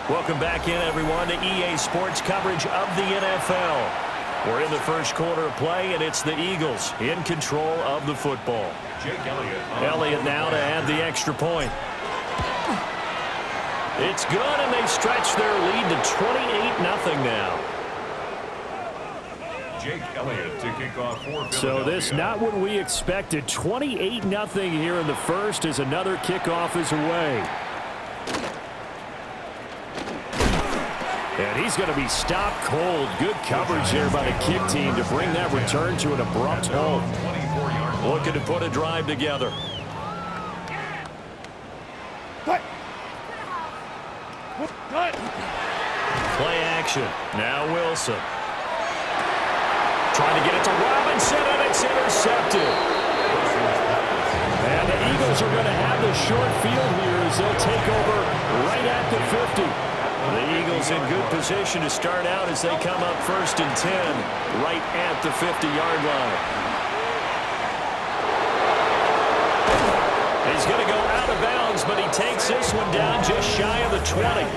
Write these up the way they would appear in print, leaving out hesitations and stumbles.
Welcome back in, everyone, to EA Sports coverage of the NFL. We're in the first quarter of play, and it's the Eagles in control of the football. Jake Elliott now to add the extra point. It's good, and they stretch their lead to 28-0 now. Jake Elliott to kick off for Philadelphia. So this not what we expected. 28-0 here in the first as another kickoff is away. And he's going to be stopped cold. Good coverage there by the kick team to bring that return to an abrupt halt. Looking to put a drive together. Play action. Now Wilson. Trying to get it to Robinson, and it's intercepted. And the Eagles are going to have the short field here as they'll take over right at the 50. The Eagles in good position to start out as they come up 1st and 10 right at the 50-yard line. He's going to go out of bounds, but he takes this one down just shy of the 20.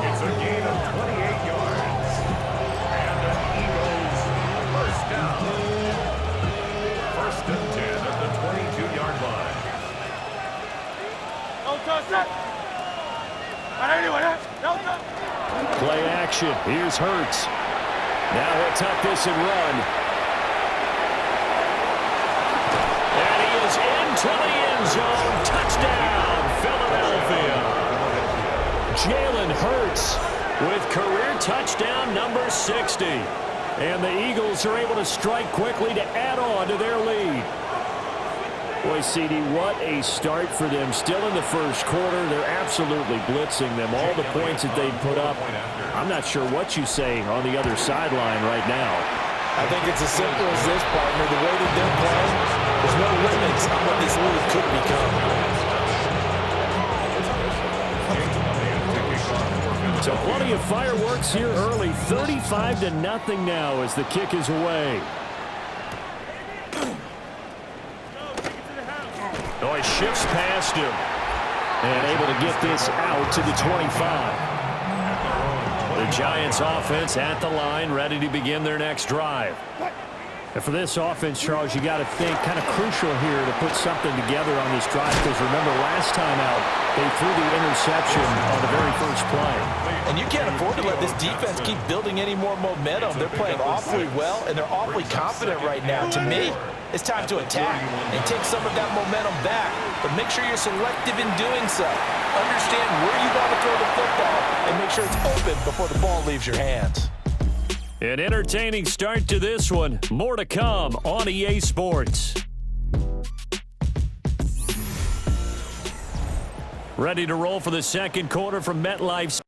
It's a gain of 28 yards. And the Eagles first down. 1st and 10 at the 22-yard line. Don't touch that. Play action. Here's Hurts. Now he'll tuck this and run. And he is into the end zone. Touchdown, Philadelphia. Jalen Hurts with career touchdown number 60. And the Eagles are able to strike quickly to add on to their lead. Boy, CD, what a start for them. Still in the first quarter, they're absolutely blitzing them. All the points that they've put up, I'm not sure what you say on the other sideline right now. I think it's as simple as this, partner. The way that they're playing, there's no limits on what this league could become. So plenty of fireworks here early. 35-0 now as the kick is away. Oh, he shifts past him. And able to get this out to the 25. The Giants offense at the line, ready to begin their next drive. And for this offense, Charles, you got to think kind of crucial here to put something together on this drive, because remember last time out, they threw the interception on the very first play. And you can't afford to let this defense keep building any more momentum. They're playing awfully well, and they're awfully confident right now. To me, it's time to attack and take some of that momentum back. But make sure you're selective in doing so. Understand where you want to throw the football and make sure it's open before the ball leaves your hands. An entertaining start to this one. More to come on EA Sports. Ready to roll for the second quarter from MetLife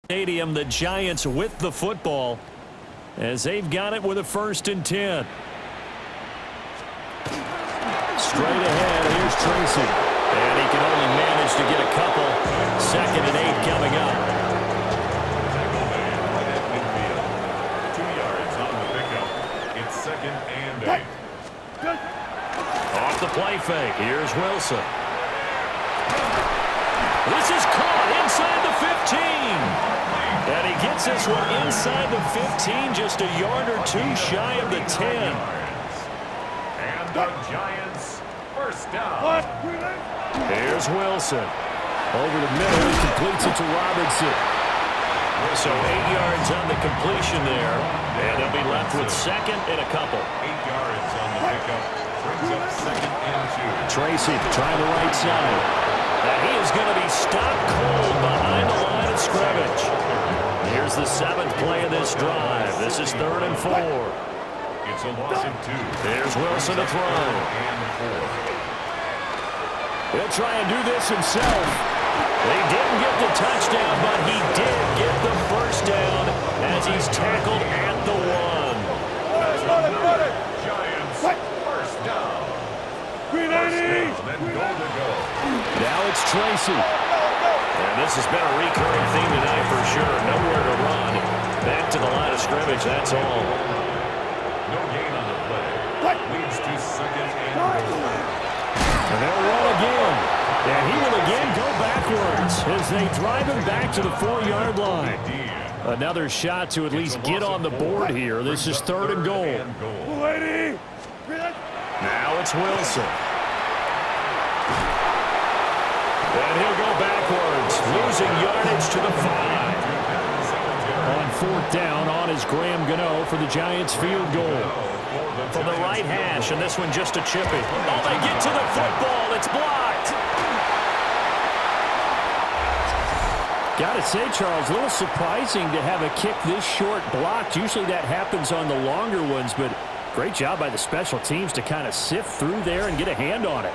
Stadium. The Giants with the football as they've got it with a 1st and 10. Straight ahead, here's Tracy. And he can only manage to get a couple. 2nd and 8 coming up. 2 yards on the pickup. It's 2nd and 8. Off the play fake. Here's Wilson. This is caught inside the 15. And he gets this one inside the 15, just a yard or two shy of the 10. And the Giants first down. Here's Wilson. Over the middle, he completes it to Robinson. So 8 yards on the completion there. And they'll be left with 2nd and a couple. 8 yards on the pickup. Brings up 2nd and 2. Tracy trying the right side. And he is going to be stopped cold behind the line of scrimmage. Here's the 7th play of this drive. This is 3rd and 4. It's a loss of 2. There's Wilson to throw. And 4. He'll try and do this himself. They didn't get the touchdown, but he did get the first down as he's tackled at the 1. Giants first down. Then goal to go. Now it's Tracy. And this has been a recurring theme tonight for sure. Nowhere to run. Back to the line of scrimmage, that's all. No gain on the play. Leads to 2nd and goal. And they'll run again. And he will again go backwards as they drive him back to the 4-yard line. Another shot to at least get on the board here. This is 3rd and goal. Now it's Wilson. And he'll go backwards, losing yardage to the 5. On 4th down, on is Graham Gano for the Giants field goal. From the right hash, and this one just a chippy. Oh, they get to the football. It's blocked. Got to say, Charles, a little surprising to have a kick this short blocked. Usually that happens on the longer ones, but great job by the special teams to kind of sift through there and get a hand on it.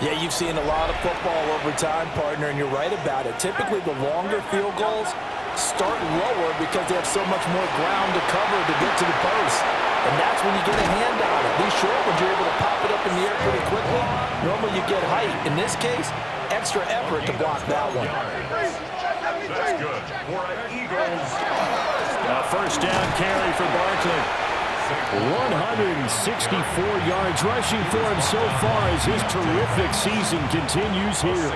Yeah, you've seen a lot of football over time, partner, and you're right about it. Typically, the longer field goals start lower because they have so much more ground to cover to get to the post. And that's when you get a hand on it. These short ones, you're able to pop it up in the air pretty quickly. Normally, you get height. In this case, extra effort to block that one. That's good for an Eagles. A 1st down carry for Barkley. 164 yards rushing for him so far as his terrific season continues here.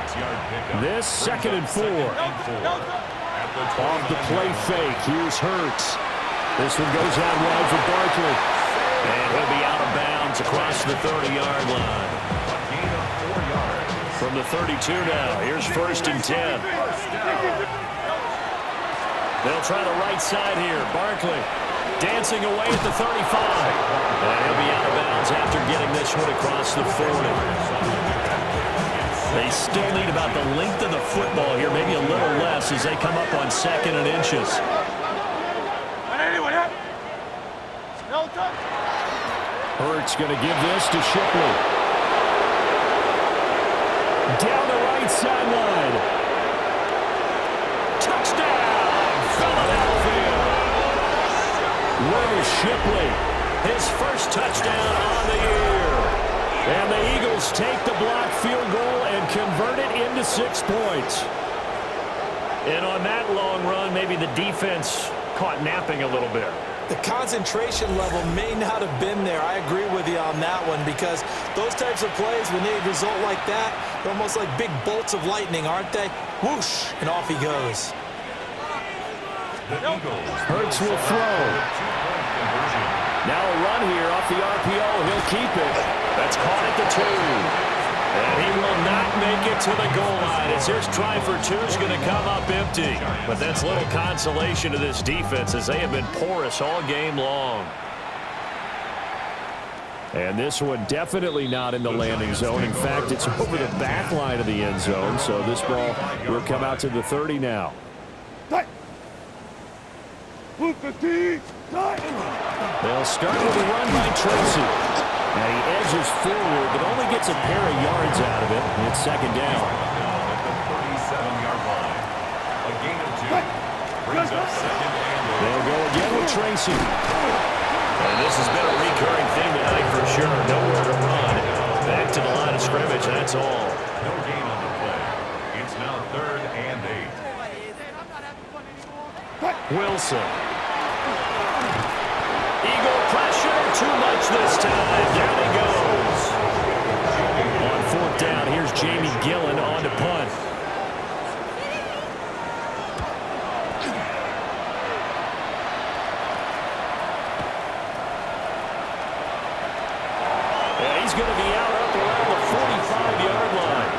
This 2nd and 4. Off the play fake, here's Hurts. This one goes out wide for Barkley. And he'll be out of bounds across the 30-yard line. From the 32 now, here's 1st and 10. They'll try the right side here. Barkley dancing away at the 35. And he'll be out of bounds after getting this one across the 40. They still need about the length of the football here, maybe a little less as they come up on 2nd and inches. Hurts going to give this to Shipley. Down the right sideline. Touchdown, Philadelphia. Will Shipley, his first touchdown on the year. And the Eagles take the blocked field goal and convert it into 6 points. And on that long run, maybe the defense caught napping a little bit. The concentration level may not have been there. I agree with you on that one because those types of plays, when they result like that, they're almost like big bolts of lightning, aren't they? Whoosh, and off he goes. Hurts will throw. Now a run here off the RPO. He'll keep it. That's caught at the 2. And he will not make it to the goal line as his try for 2 is going to come up empty. But that's little consolation to this defense as they have been porous all game long. And this one definitely not in the landing zone. In fact, it's over the back line of the end zone. So this ball will come out to the 30 now. They'll start with a run by Tracy. And he edges forward, but only gets a pair of yards out of it. And it's 2nd down. At the 37-yard line. A gain of 2. Brings up 2nd and goal. They'll go again with Tracy. And this has been a recurring theme tonight for sure. Nowhere to run. Back to the line of scrimmage, and that's all. No gain on the play. It's now 3rd and 8. Wilson. Eagle pressure, too much this time. Down he goes. On 4th down, here's Jamie Gillen on to punt. And he's going to be out up around the 45-yard line.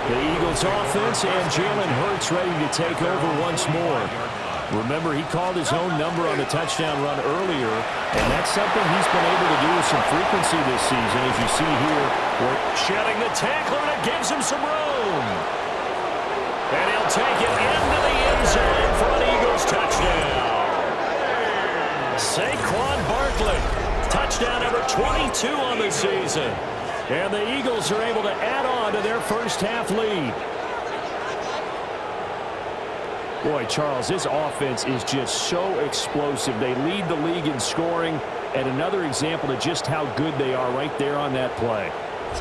The Eagles offense and Jalen Hurts ready to take over once more. Remember, he called his own number on the touchdown run earlier, and that's something he's been able to do with some frequency this season, as you see here. Shedding the tackler, and it gives him some room. And he'll take it into the end zone for an Eagles touchdown. Saquon Barkley, touchdown number 22 on the season. And the Eagles are able to add on to their first half lead. Boy, Charles, this offense is just so explosive. They lead the league in scoring, and another example of just how good they are right there on that play.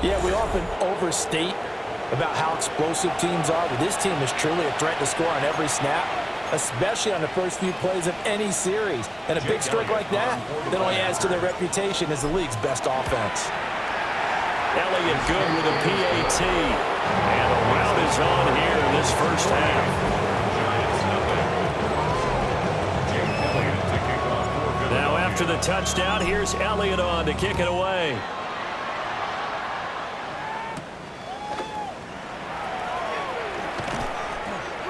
Yeah, we often overstate about how explosive teams are, but this team is truly a threat to score on every snap, especially on the first few plays of any series. And a big streak like that only adds to their reputation as the league's best offense. Elliott good with a PAT. And a rout is on here in this first half. Now after the touchdown, here's Elliott on to kick it away.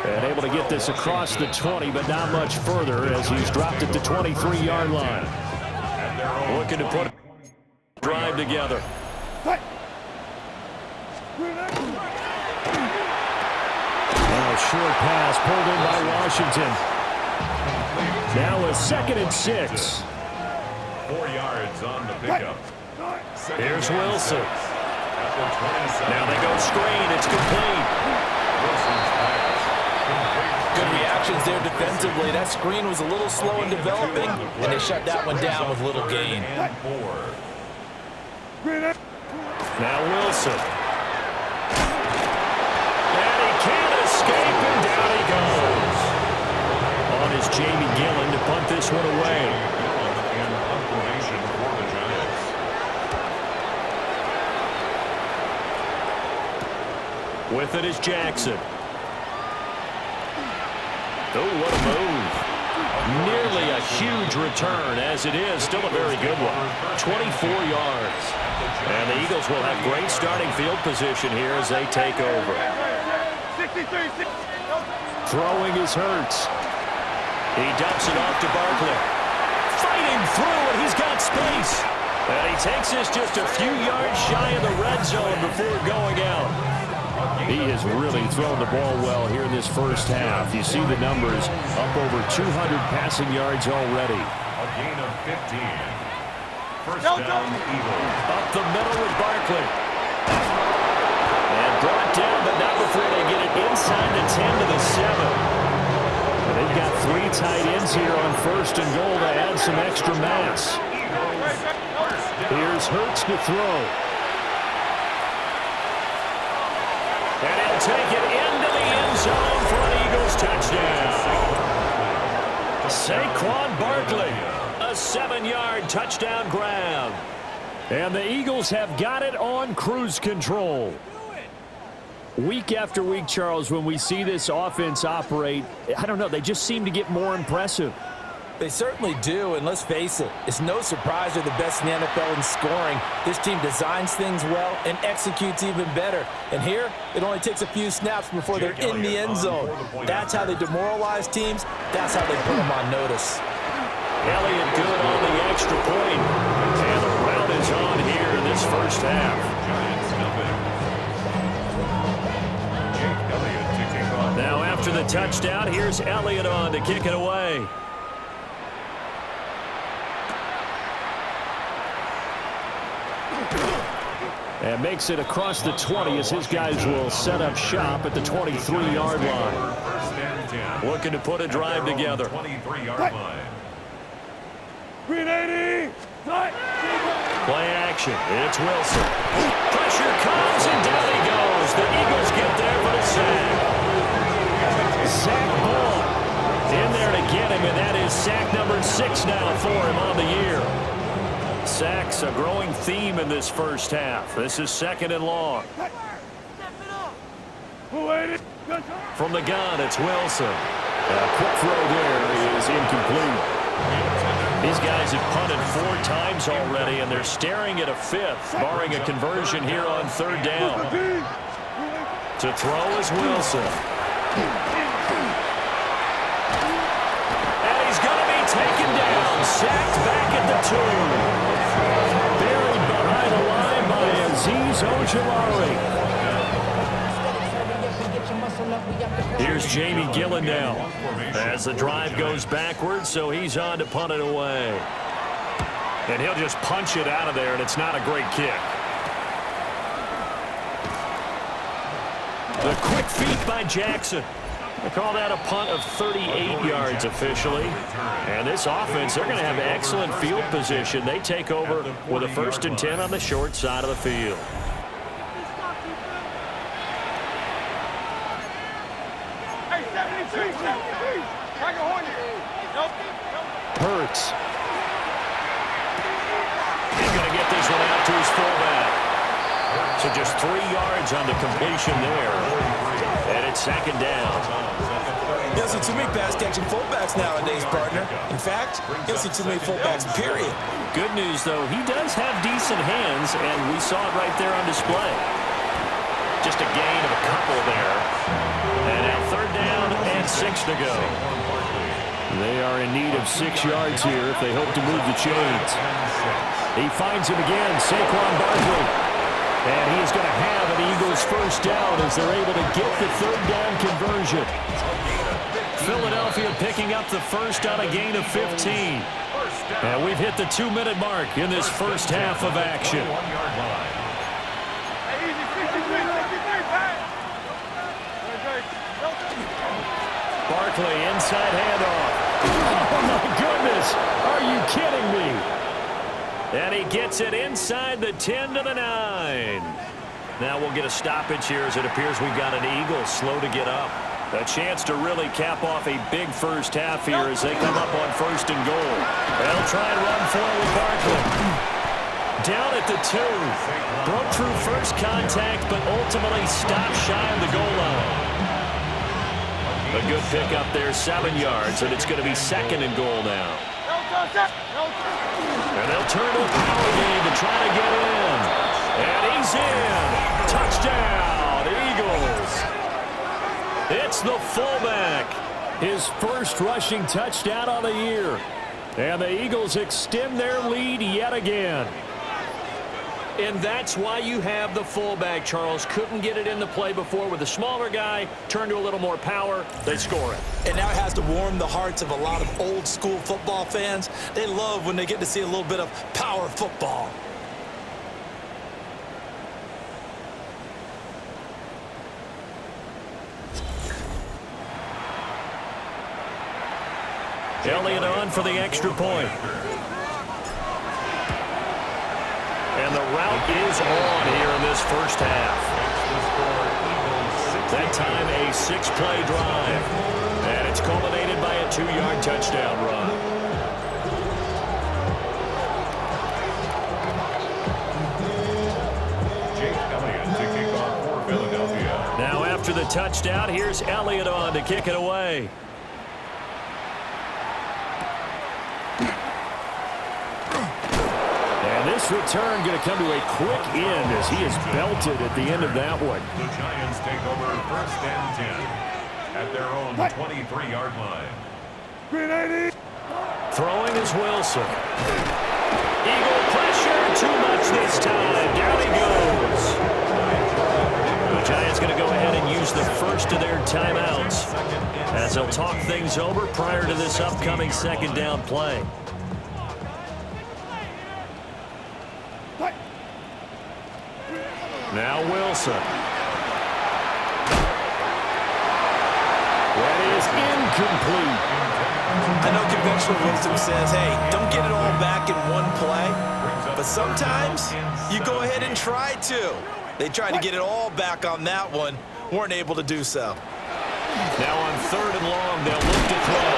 And able to get this across the 20, but not much further as he's dropped at the 23-yard line. Looking to put a drive together. Now a short pass pulled in by Washington. Now a 2nd and 6. 4 yards on the pickup. Here's Wilson. Now they go screen. It's complete. Good reactions there defensively. That screen was a little slow in developing, and they shut that one down with little gain. Now Wilson. And he can't escape, and down he goes. On is Jamie Gillen to punt this one away. With it is Jackson. Oh, what a move. Nearly a huge return, as it is still a very good one. 24 yards. And the Eagles will have great starting field position here as they take over. Throwing is Hurts. He dumps it off to Barkley. Fighting through, and he's got space. And he takes this just a few yards shy of the red zone before going out. He has really thrown the ball well here in this first half. You see the numbers, up over 200 passing yards already. A gain of 15. First down, Eagles. Up the middle with Barkley. And brought down, but not before they get it inside the 10 to the 7. And they've got 3 tight ends here on 1st and goal to add some extra mass. Here's Hurts to throw. And he'll take it into the end zone for an Eagles touchdown. Saquon Barkley, a 7-yard touchdown grab. And the Eagles have got it on cruise control. Week after week, Charles, when we see this offense operate, I don't know, they just seem to get more impressive. They certainly do, and let's face it, it's no surprise they're the best in the NFL in scoring. This team designs things well and executes even better. And here, it only takes a few snaps before they're in the end zone. That's how they demoralize teams. That's how they put them on notice. Elliott good on the extra point. And the rout is on here in this first half. Now after the touchdown, here's Elliott on to kick it away. And makes it across the 20 as his guys will set up shop at the 23-yard line. Looking to put a drive together. 23-yard line. 380. Play action. It's Wilson. Pressure comes and down he goes. The Eagles get there for the sack. Zach Ball in there to get him, and that is sack number 6 now for him on the year. Sacks a growing theme in this first half. This is 2nd and long. From the gun, it's Wilson. A quick throw there is incomplete. These guys have punted 4 times already, and they're staring at a 5th, barring a conversion here on 3rd down. To throw is Wilson. And he's going to be taken down. Sacked back at the 2. Buried behind the line by Azeez Ojulari. Here's Jamie Gillen now as the drive goes backwards, so he's on to punt it away. And he'll just punch it out of there, and it's not a great kick. The quick feet by Jackson. They call that a punt of 38 yards officially. And this offense, they're going to have excellent field position. They take over with a 1st and 10 on the short side of the field. Hurts. He's going to get this one out to his fullback. So just 3 yards on the completion there. And it's second down. You don't see too many pass-catching fullbacks nowadays, partner. In fact, you don't see too many fullbacks, period. Good news, though, he does have decent hands, and we saw it right there on display. Just a gain of a couple there. And now third down and 6 to go. They are in need of 6 yards here if they hope to move the chains. He finds him again, Saquon Barkley. And he is going to have an Eagles first down as they're able to get the third down conversion. Philadelphia picking up the first on a gain of 15. And we've hit the 2-minute mark in this first half of action. Barkley, inside handoff. Oh, my goodness. Are you kidding me? And he gets it inside the 10 to the 9. Now we'll get a stoppage here as it appears we've got an Eagle slow to get up. A chance to really cap off a big first half here as they come up on first and goal. They'll try and run forward with Barkley. Down at the 2. Broke through first contact, but ultimately stopped shy of the goal line. A good pickup there, 7 yards, and it's going to be second and goal now. And they'll turn to a power game to try to get in. And he's in. Touchdown, Eagles. It's the fullback. His first rushing touchdown on the year. And the Eagles extend their lead yet again. And that's why you have the fullback, Charles. Couldn't get it in the play before with a smaller guy. Turned to a little more power. They score it. And now it has to warm the hearts of a lot of old-school football fans. They love when they get to see a little bit of power football. Elliott on for the extra point. And the route is on here in this first half. That time a 6-play drive. And it's culminated by a 2-yard touchdown run. Jake Elliott to kick off for Philadelphia. Now after the touchdown, here's Elliott on to kick it away. This return going to come to a quick end as he is belted at the end of that one. The Giants take over first and 10 at their own 23-yard line. Throwing is Wilson. Eagle pressure, too much this time. Down he goes. The Giants going to go ahead and use the first of their timeouts as they'll talk things over prior to this upcoming second down play. Now Wilson. That is incomplete. I know conventional wisdom says, hey, don't get it all back in one play. But sometimes you go ahead and try to. They tried to get it all back on that one. Weren't able to do so. Now on third and long, they'll look to throw.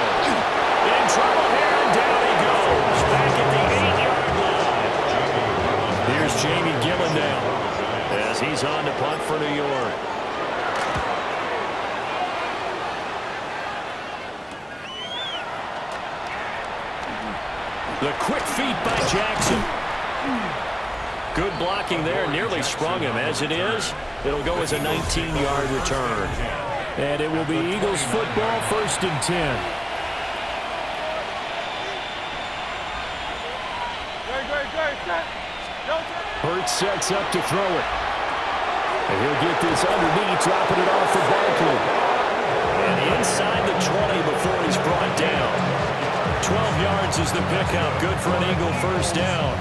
In trouble here, and down he goes. Back at the 8-yard line. Here's Jamie Gillen now, as he's on to punt for New York. The quick feet by Jackson. Good blocking there, nearly sprung him. As it is, it'll go as a 19-yard return. And it will be Eagles football, first and 10. Hurts sets up to throw it. And he'll get this underneath, dropping it off for Barkley. And inside the 20 before he's brought down. 12 yards is the pickup. Good for an Eagle first down.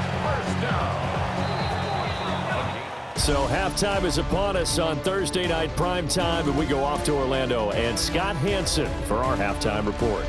So halftime is upon us on Thursday night prime time, and we go off to Orlando. And Scott Hansen for our halftime report.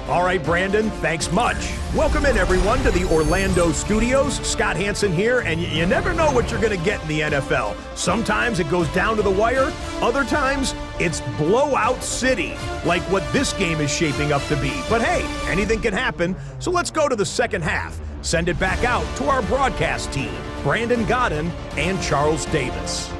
All right, Brandon, thanks much. Welcome in, everyone, to the Orlando studios. Scott Hansen here, and you never know what you're going to get in the NFL. Sometimes it goes down to the wire. Other times, it's blowout city, like what this game is shaping up to be. But hey, anything can happen, so let's go to the second half. Send it back out to our broadcast team. Brandon Godden, and Charles Davis.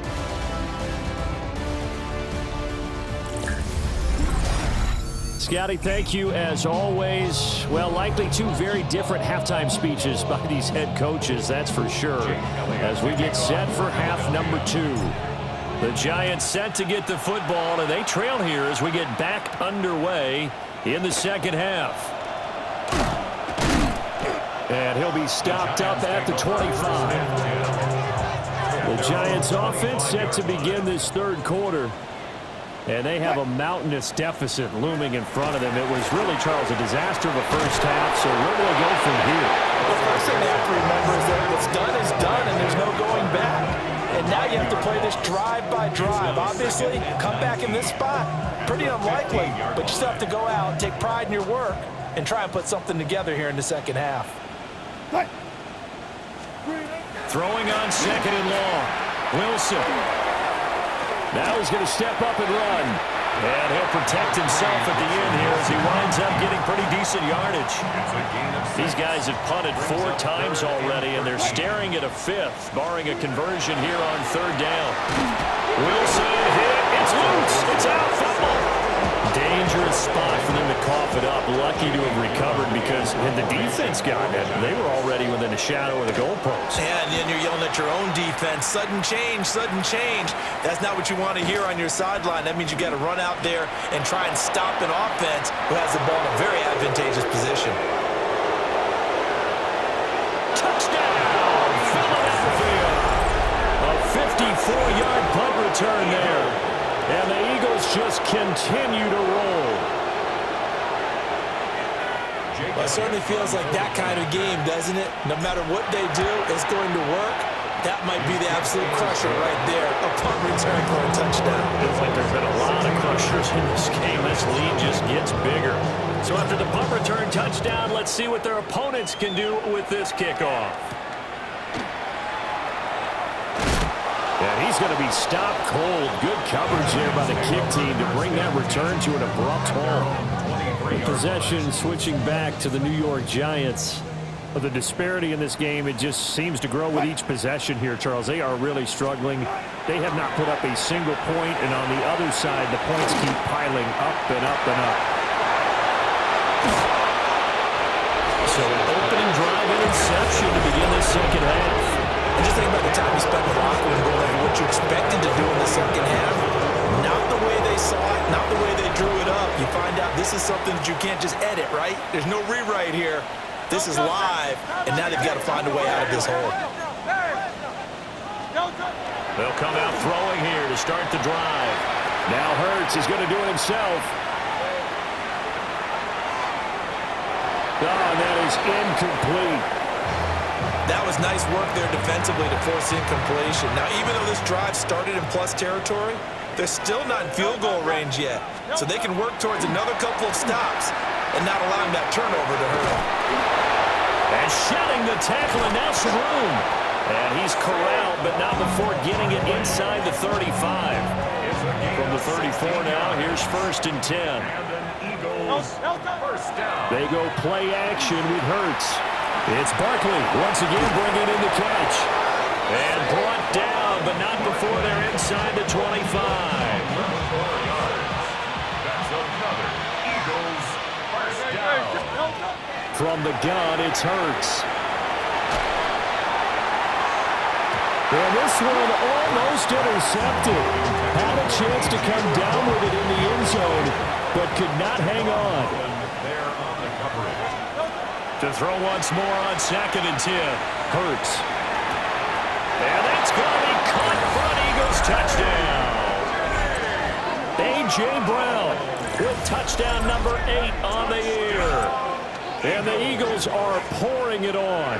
Scotty, thank you as always. Well, likely two very different halftime speeches by these head coaches, that's for sure, as we get set for half number 2. The Giants set to get the football, and they trail here as we get back underway in the second half. And he'll be stopped up at the 25. The Giants offense set to begin this third quarter. And they have a mountainous deficit looming in front of them. It was really, Charles, a disaster of a first half, so where do they go from here? The first thing they have to remember is that what's done is done, and there's no going back. And now you have to play this drive by drive. Obviously, come back in this spot, pretty unlikely, but you still have to go out, take pride in your work, and try and put something together here in the second half. Throwing on second and long. Wilson. Now he's going to step up and run. And he'll protect himself at the end here as he winds up getting pretty decent yardage. These guys have punted 4 times already, and they're staring at a 5th, barring a conversion here on third down. Wilson hit. It's loose. It's out. Fumble. Dangerous spot for them to cough it up. Lucky to have recovered because had the defense gotten it, they were already within a shadow of the goalpost. Yeah, and then you're yelling at your own defense. Sudden change, sudden change. That's not what you want to hear on your sideline. That means you got to run out there and try and stop an offense who has the ball in a very advantageous position. Touchdown, Philadelphia. A 54-yard punt return there. And the Eagles just continue to roll. Well, it certainly feels like that kind of game, doesn't it? No matter what they do, it's going to work. That might be the absolute crusher right there. A punt return for a touchdown. Feels like there's been a lot of crushers in this game. This lead just gets bigger. So after the punt return touchdown, let's see what their opponents can do with this kickoff. And he's going to be stopped cold. Good coverage there by the kick team to bring that return to an abrupt halt. Possession switching back to the New York Giants. But the disparity in this game, it just seems to grow with each possession here, Charles. They are really struggling. They have not put up a single point, and on the other side, the points keep piling up and up and up. So an opening drive interception to begin this second half. And just think about the time you spent in the locker room going over what you expected to do in the second half. Not the way they saw it, not the way they drew it up. You find out this is something that you can't just edit, right? There's no rewrite here. This is live, and now they've got to find a way out of this hole. They'll come out throwing here to start the drive. Now Hurts is going to do it himself. Oh, that is incomplete. That was nice work there defensively to force incompletion. Now, even though this drive started in plus territory, they're still not in field goal range yet. So they can work towards another couple of stops and not allowing that turnover to hurt them. And shedding the tackle, and now some room. And he's corralled, but not before getting it inside the 35. From the 34 now, here's 1st and 10. They go play action with Hurts. It's Barkley once again bringing in the catch. And brought down, but not before they're inside the 25. That's another Eagles first down. From the gun, it's Hurts. And this one almost intercepted. Had a chance to come down with it in the end zone, but could not hang on. There on the coverage. To throw once more on 2nd and 10. Hurts. And that's going to be caught front. Eagles touchdown. A.J. Brown with touchdown number 8 on the year. And the Eagles are pouring it on.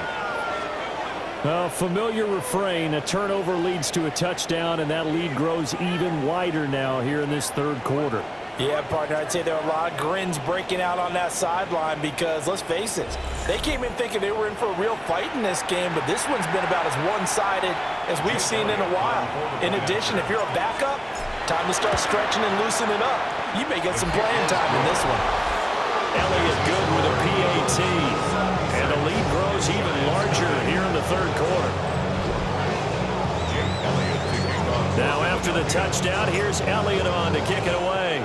A familiar refrain, a turnover leads to a touchdown, and that lead grows even wider now here in this third quarter. Yeah, partner, I'd say there are a lot of grins breaking out on that sideline because, let's face it, they came in thinking they were in for a real fight in this game, but this one's been about as one-sided as we've seen in a while. In addition, if you're a backup, time to start stretching and loosening up. You may get some playing time in this one. Elliott good with a PAT. And the lead grows even larger here in the third quarter. After the touchdown, here's Elliott on to kick it away.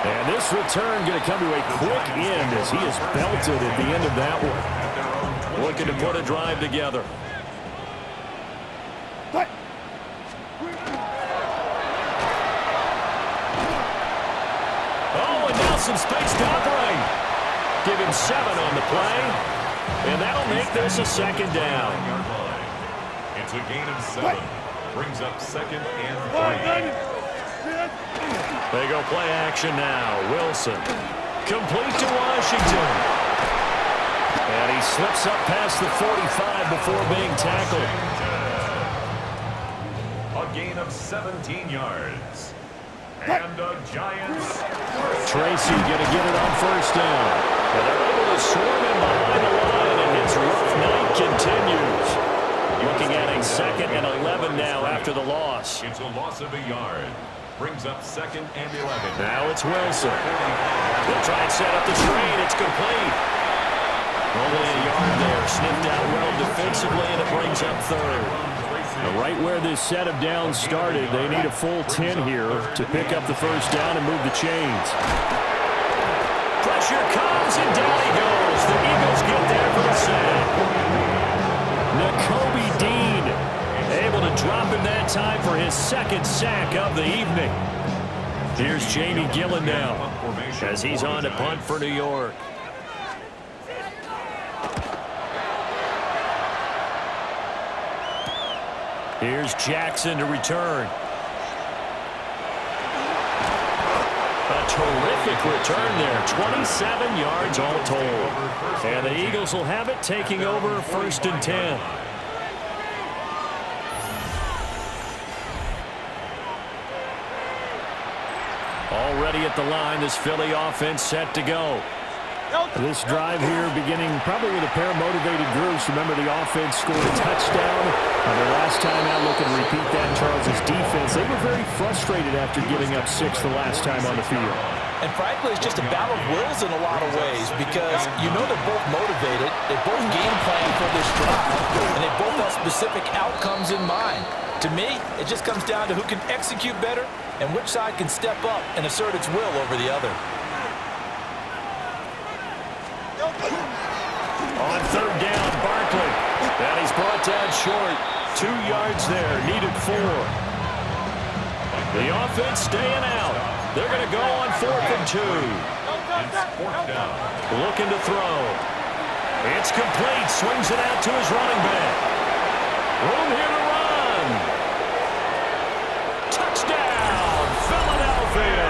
And this return going to come to a quick end as he is belted at the end of that one. Looking to put a drive together. Oh, and now some space to operate. Give him 7 on the play. And that'll make this a second down. It's a gain of 7. Brings up 2nd and 3. They go play action now. Wilson. Complete to Washington. And he slips up past the 45 before being tackled. A gain of 17 yards. And the Giants. Tracy going to get it on first down. And they're able to swarm him behind the line, and his rough night continues. Looking at a 2nd and 11 now after the loss. It's a loss of a yard. Brings up 2nd and 11. Now it's Wilson. They'll try and set up the screen. It's complete. Only a yard there. Sniffed out well defensively, and it brings up 3rd. Now right where this set of downs started, they need a full 10 here to pick up the first down and move the chains. Pressure comes, and down he goes. The Eagles get there for the sack. Nakobe Dean able to drop him that time for his 2nd sack of the evening. Here's Jamie Gillen now as he's on to punt for New York. Here's Jackson to return. A terrific return there. 27 yards all told. And the Eagles will have it, taking over 1st and 10. Already at the line, this Philly offense set to go. This drive here beginning probably with a pair of motivated groups. Remember, the offense scored a touchdown. Their last time out, looking to repeat that, Charles' defense. They were very frustrated after giving up 6 the last time on the field. And frankly, it's just a battle of wills in a lot of ways because you know they're both motivated. They're both game planning for this drive, and they both have specific outcomes in mind. To me, it just comes down to who can execute better and which side can step up and assert its will over the other. On 3rd down, Barkley. And he's brought down short. 2 yards there, needed 4. The offense staying out. They're going to go on 4th and 2. Looking to throw. It's complete. Swings it out to his running back. Room here to run. Touchdown, Philadelphia.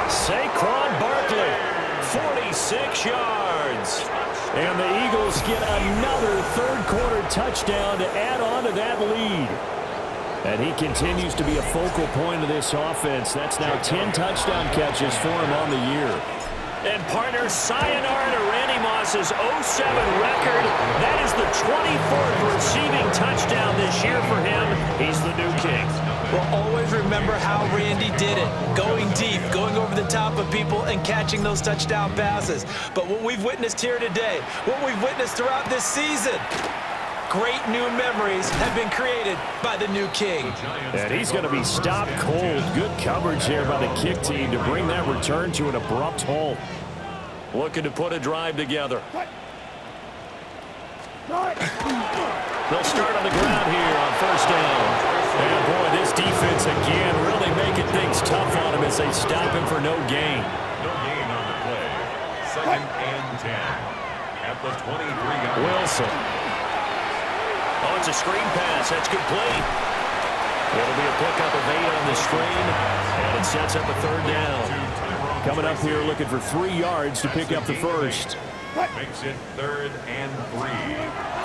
Saquon Barkley, 46 yards. And the Eagles get another 3rd-quarter touchdown to add on to that lead. And he continues to be a focal point of this offense. That's now 10 touchdown catches for him on the year. And partner, sayonara to Randy Moss's 07 record. That is the 24th receiving touchdown this year for him. He's the new king. Well, always remember how Randy did it. Going deep, going over the top of people, and catching those touchdown passes. But what we've witnessed here today, what we've witnessed throughout this season, great new memories have been created by the new king. And he's going to be stopped cold. Good coverage there by the kick team to bring that return to an abrupt halt. Looking to put a drive together. They'll start on the ground here on 1st down. And boy, this defense again really making things tough on him as they stop him for no gain. No gain on the play. 2nd and 10. At the 23-yard line. Wilson. Oh, it's a screen pass. That's complete. It'll be a pickup of 8 on the screen, and it sets up a 3rd down. Coming up here looking for 3 yards to pick up the first. Makes it 3rd and 3.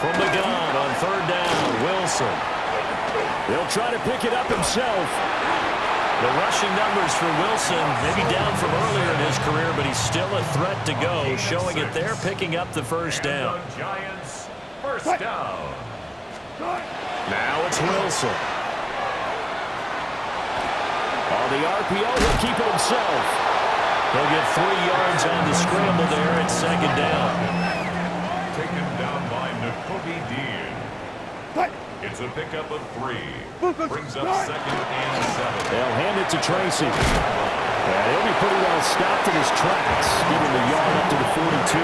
From the gun on 3rd down, Wilson. He'll try to pick it up himself. The rushing numbers for Wilson, maybe down from earlier in his career, but he's still a threat to go, showing it there, picking up the first down. The Giants, 1st down. Now it's Wilson. On the RPO, he'll keep it himself. He'll get 3 yards on the scramble there at 2nd down. taken down by Nakobe Dean. It's a pickup of 3. Brings up 2nd and 7. They'll hand it to Tracy. And he'll be pretty well stopped in his tracks, giving the yard up to the 42.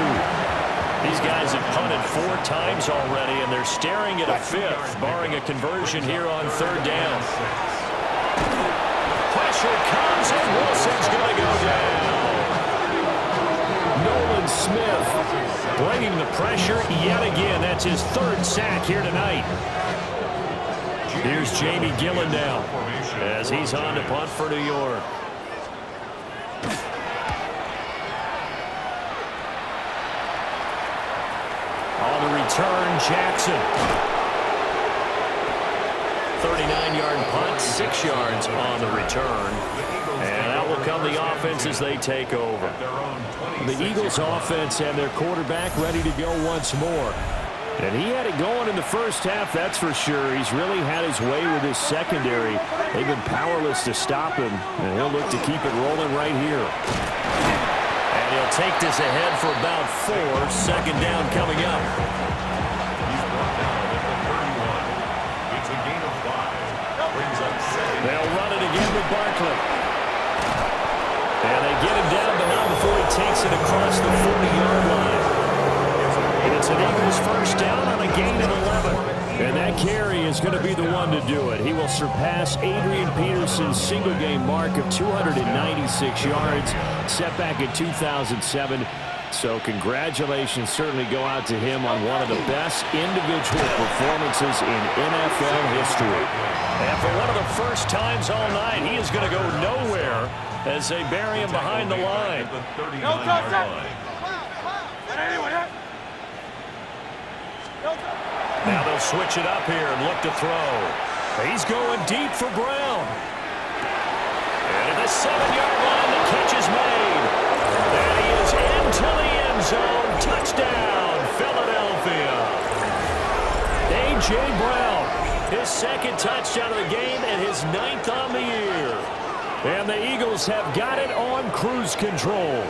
These guys have punted 4 times already, and they're staring at a 5th, barring a conversion here on 3rd down. Pressure comes, and Wilson's going to go down. Nolan Smith bringing the pressure yet again. That's his 3rd sack here tonight. Here's Jamie Gillen now as he's on to punt for New York. On the return, Jackson. 39-yard punt, 6 yards on the return. And out will come the offense as they take over. The Eagles offense and their quarterback ready to go once more. And he had it going in the first half, that's for sure. He's really had his way with his secondary. They've been powerless to stop him, and he'll look to keep it rolling right here. And he'll take this ahead for about 4. 2nd down coming up. He's brought down at the 31. It's a gain of 5. Brings up 2nd. They'll run it again with Barkley. And they get him down behind before he takes it across the 40-yard line. It's an Eagles first down on a gain of 11. And that carry is going to be the one to do it. He will surpass Adrian Peterson's single-game mark of 296 yards, set back in 2007. So congratulations certainly go out to him on one of the best individual performances in NFL history. And for one of the first times all night, he is going to go nowhere as they bury him behind the line. Now they'll switch it up here and look to throw. He's going deep for Brown. And at the 7-yard line, the catch is made. And he is into the end zone. Touchdown, Philadelphia. A.J. Brown, his 2nd touchdown of the game and his 9th on the year. And the Eagles have got it on cruise control.